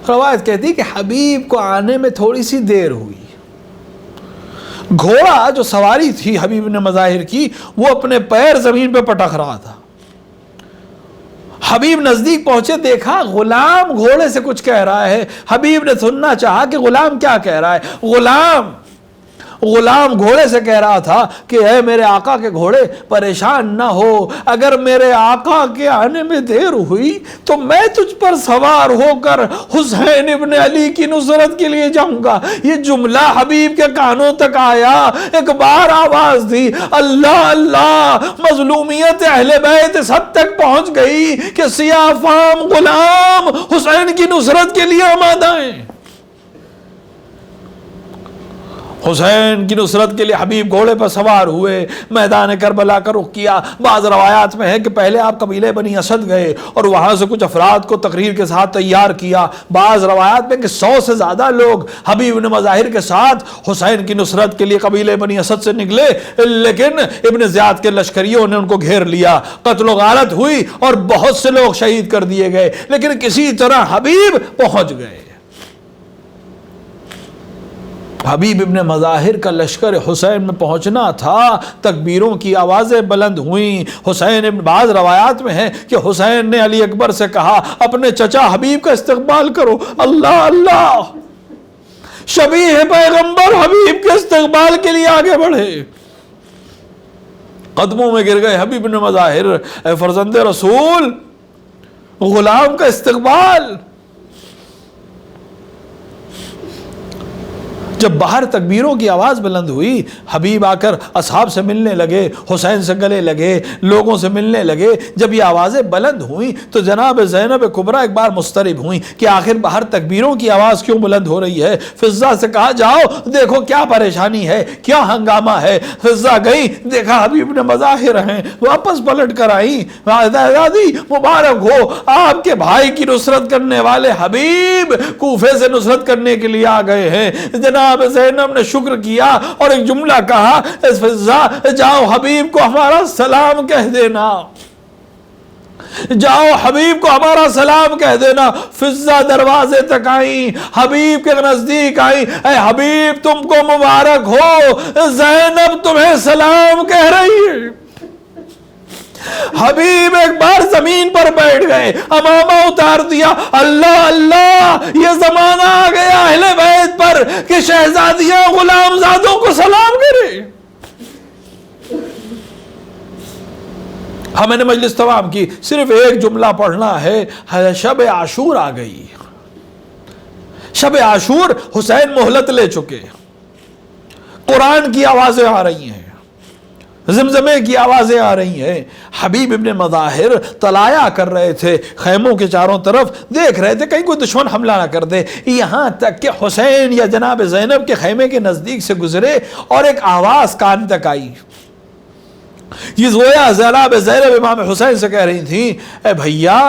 روایت کہتی کہ حبیب کو آنے میں تھوڑی سی دیر ہوئی، گھوڑا جو سواری تھی حبیب نے مظاہر کی وہ اپنے پیر زمین پہ پٹک رہا تھا۔ حبیب نزدیک پہنچے، دیکھا غلام گھوڑے سے کچھ کہہ رہا ہے۔ حبیب نے سننا چاہا کہ غلام کیا کہہ رہا ہے۔ غلام گھوڑے سے کہہ رہا تھا کہ اے میرے آقا کے گھوڑے پریشان نہ ہو، اگر میرے آقا کے آنے میں دیر ہوئی تو میں تجھ پر سوار ہو کر حسین ابن علی کی نصرت کے لیے جاؤں گا۔ یہ جملہ حبیب کے کانوں تک آیا، ایک بار آواز دی، اللہ اللہ، مظلومیت اہل بیت سب تک پہنچ گئی کہ سیاہ فام غلام حسین کی نصرت کے لیے آمادہ ہیں۔ حسین کی نصرت کے لیے حبیب گھوڑے پر سوار ہوئے، میدان کربلا کا رخ کیا۔ بعض روایات میں ہے کہ پہلے آپ قبیلے بنی اسد گئے اور وہاں سے کچھ افراد کو تقریر کے ساتھ تیار کیا۔ بعض روایات میں کہ 100 سے زیادہ لوگ حبیب بن مظاہر کے ساتھ حسین کی نصرت کے لیے قبیلے بنی اسد سے نکلے، لیکن ابن زیاد کے لشکریوں نے ان کو گھیر لیا، قتل و غارت ہوئی اور بہت سے لوگ شہید کر دیے گئے، لیکن کسی طرح حبیب پہنچ گئے۔ حبیب ابن مظاہر کا لشکر حسین میں پہنچنا تھا، تکبیروں کی آوازیں بلند ہوئیں۔ حسین ابن، بعض روایات میں ہے کہ حسین نے علی اکبر سے کہا اپنے چچا حبیب کا استقبال کرو۔ اللہ اللہ، شبیہ پیغمبر حبیب کے استقبال کے لیے آگے بڑھے، قدموں میں گر گئے۔ حبیب ابن مظاہر، اے فرزند رسول، غلام کا استقبال۔ جب باہر تکبیروں کی آواز بلند ہوئی، حبیب آ کر اصحاب سے ملنے لگے، حسین سے گلے لگے، لوگوں سے ملنے لگے۔ جب یہ آوازیں بلند ہوئیں تو جناب زینب کبریٰ ایک بار مضطرب ہوئیں کہ آخر باہر تکبیروں کی آواز کیوں بلند ہو رہی ہے۔ فضہ سے کہا جاؤ دیکھو کیا پریشانی ہے، کیا ہنگامہ ہے۔ فضہ گئی، دیکھا حبیب نے مظاہر ہیں، واپس پلٹ کر آئیں، دادی مبارک ہو، آپ کے بھائی کی نصرت کرنے والے حبیب کوفے سے نصرت کرنے کے لیے آ گئے ہیں۔ جناب زینب نے شکر کیا اور ایک جملہ کہا، فضہ جاؤ حبیب کو ہمارا سلام کہہ دینا، جاؤ حبیب کو ہمارا سلام کہہ دینا۔ فضہ دروازے تک آئیں، حبیب کے نزدیک آئیں، اے حبیب تم کو مبارک ہو، زینب تمہیں سلام کہہ رہی ہے۔ حبیب ایک بار زمین پر بیٹھ گئے، امامہ اتار دیا۔ اللہ اللہ، یہ زمانہ آ گیا اہل بیت پر کہ شہزادیاں غلام زادوں کو سلام کرے۔ ہمیں نے مجلس تمام کی، صرف ایک جملہ پڑھنا ہے، شب عاشور آ گئی۔ شب عاشور، حسین مہلت لے چکے، قرآن کی آوازیں آ رہی ہیں، زمزمے کی آوازیں آ رہی ہیں۔ حبیب ابن مظاہر طلایہ کر رہے تھے، خیموں کے چاروں طرف دیکھ رہے تھے کہیں کوئی دشمن حملہ نہ کر دے، یہاں تک کہ حسین یا جناب زینب کے خیمے کے نزدیک سے گزرے اور ایک آواز کان تک آئی۔ یہ زویا جناب زینب امام حسین سے کہہ رہی تھی، اے بھیا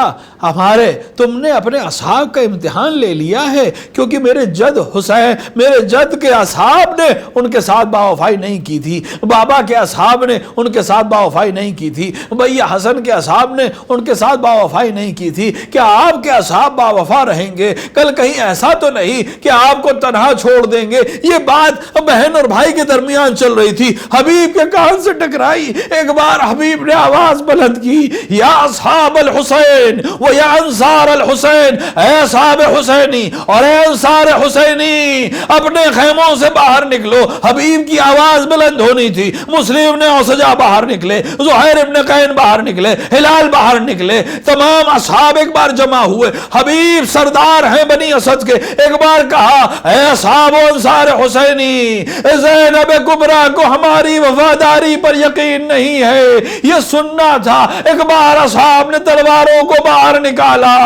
ہمارے تم نے اپنے اصحاب کا امتحان لے لیا ہے، کیونکہ میرے جد حسین، میرے جد کے اصحاب نے ان کے ساتھ باوفائی نہیں کی تھی، بابا کے اصحاب نے ان کے ساتھ باوفائی نہیں کی تھی، بھیا حسن کے اصحاب نے ان کے ساتھ باوفائی نہیں کی تھی، کیا آپ کے اصحاب باوفا رہیں گے؟ کل کہیں ایسا تو نہیں کہ آپ کو تنہا چھوڑ دیں گے؟ یہ بات بہن اور بھائی کے درمیان چل رہی تھی، حبیب کے کان سے ٹکرائی۔ ایک بار حبیب نے آواز بلند کی، یا اصحاب الحسین و یا انصار الحسین، اے اصحاب حسینی اور اے انصار حسینی، اپنے خیموں سے باہر نکلو۔ حبیب کی آواز بلند ہونی تھی۔ مسلم نے اوسجا باہر نکلے، زہیر ابن قین باہر نکلے، ہلال باہر نکلے، تمام اصحاب ایک بار جمع ہوئے۔ حبیب سردار ہیں بنی اسد کے، ایک بار کہا، اے اصحاب و انصار حسینی، زینب کبریٰ کو ہماری وفاداری پر یقین نہیں نہیں ہے، یہ سننا تھا۔ ایک بار اصحاب نے تلواروں کو باہر نکالا،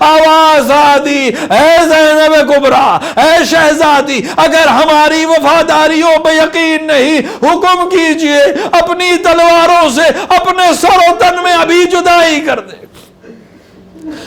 آواز آدی، اے زینب کبریٰ، اے شہزادی، اگر ہماری وفاداریوں پہ یقین نہیں، حکم کیجئے اپنی تلواروں سے اپنے سر و تن میں ابھی جدائی کر دے۔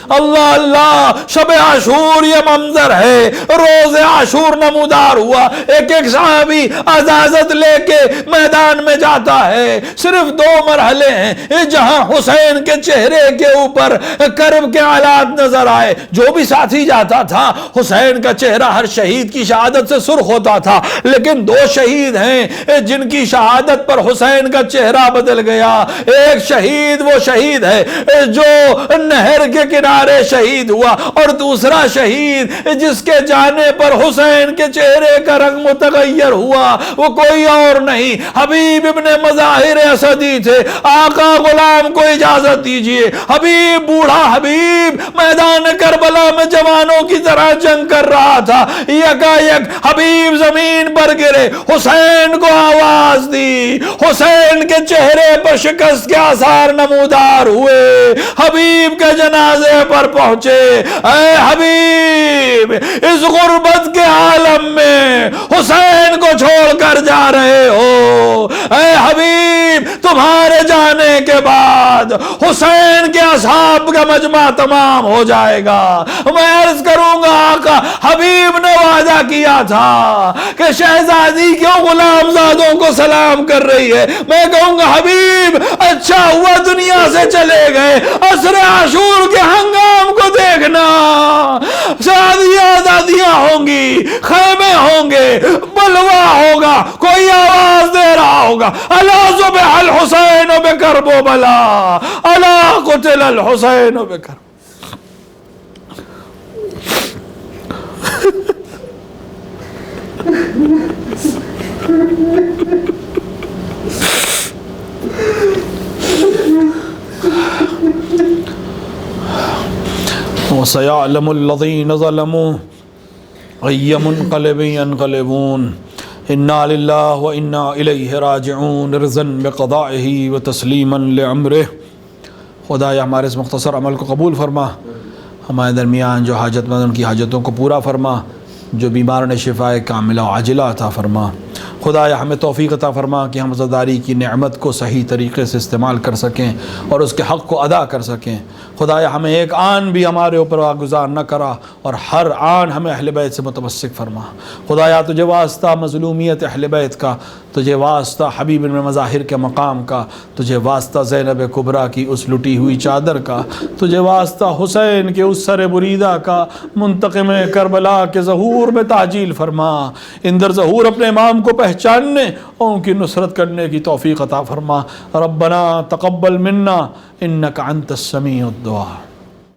اللہ اللہ، شب عاشور یہ منظر ہے، روز عاشور نمودار ہوا، ایک ایک صحابی اجازت لے کے میدان میں جاتا ہے۔ صرف 2 مرحلے ہیں جہاں حسین کے چہرے کے اوپر کرب کے آلات نظر آئے۔ جو بھی ساتھی جاتا تھا حسین کا چہرہ ہر شہید کی شہادت سے سرخ ہوتا تھا، لیکن 2 شہید ہیں جن کی شہادت پر حسین کا چہرہ بدل گیا۔ ایک شہید وہ شہید ہے جو نہر کے کنارے شہید ہوا، اور دوسرا شہید جس کے جانے پر حسین کے چہرے کا رنگ متغیر ہوا، وہ کوئی اور نہیں، حبیب ابن مظاہر اسدی تھے۔ آقا غلام کو اجازت دیجئے، حبیب، بوڑھا حبیب میدان کربلا میں جوانوں کی طرح جنگ کر رہا تھا۔ یکا یک حبیب زمین پر گرے، حسین کو آواز دی، حسین کے چہرے پر شکست کے آثار نمودار ہوئے، حبیب کے جنازے پر پہنچے۔ اے حبیب، اس غربت کے عالم میں حسین کو چھوڑ کر جا رہے ہو، اے حبیب تمہارے جانے کے بعد حسین کے اصحاب کا مجمع تمام ہو جائے گا۔ میں عرض کروں گا آقا، حبیب نے وعدہ کیا تھا کہ شہزادی کیوں غلام زادوں کو سلام کر رہی ہے؟ میں کہوں گا حبیب اچھا ہوا دنیا سے چلے گئے، عصر عاشور کے ہنگام کو دیکھنا، شادیاں آزادیاں ہوں گی، خیمے ہوں گے، بلوا ہوگا، کوئی آواز دے رہا ہوگا، الا ذبح الحسین بکرب و بلا، الا قتل الحسین بکرب۔ وَسَيَعْلَمُ الَّذِينَ ظَلَمُوا أَيَّ مُنْقَلِبٍ يَنْقَلِبُونَ إِنَّا لِلَّهِ وَإِنَّا إِلَيْهِ راجعون رضا بقضائه وتسلیما لعمره۔ خدایا ہمارے اس مختصر عمل کو قبول فرما، ہمارے درمیان جو حاجت مند ان کی حاجتوں کو پورا فرما، جو بیماروں نے شفائے کاملہ و عاجلہ عطا فرما۔ خدایا ہمیں توفیق عطا فرما کہ ہم عزاداری کی نعمت کو صحیح طریقے سے استعمال کر سکیں اور اس کے حق کو ادا کر سکیں۔ خدایا ہمیں ایک آن بھی ہمارے اوپر واگزار نہ کرا، اور ہر آن ہمیں اہل بیت سے متمسک فرما۔ خدایا تجھے واسطہ مظلومیت اہل بیت کا، تجھے واسطہ حبیب بن مظاہر کے مقام کا، تجھے واسطہ زینب کبریٰ کی اس لٹی ہوئی چادر کا، تجھے واسطہ حسین کے اس سر بریدہ کا، منتقم کربلا کے ظہور میں تعجیل فرما۔ اندر ظہور اپنے امام کو پہچاننے اور ان کی نصرت کرنے کی توفیق عطا فرما۔ ربنا تقبل منا انک انت السمیع الدعاء۔